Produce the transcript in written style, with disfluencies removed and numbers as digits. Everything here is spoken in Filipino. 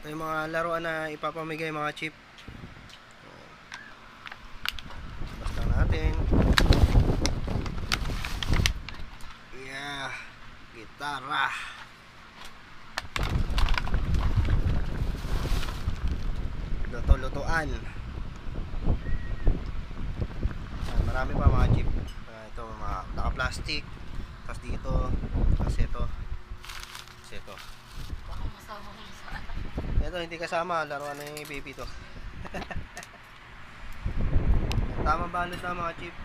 Ito yung mga laruan na ipapamigay mga chip. Basta natin. Yeah, gitara. Luto-lutuan. Marami pa mga chip. Ito mga naka-plastic. Tapos dito, tapos ito. Tapos ito. Baka masama mo sa Ito hindi kasama, laruan na yung baby to. Tamang balot na mga chip.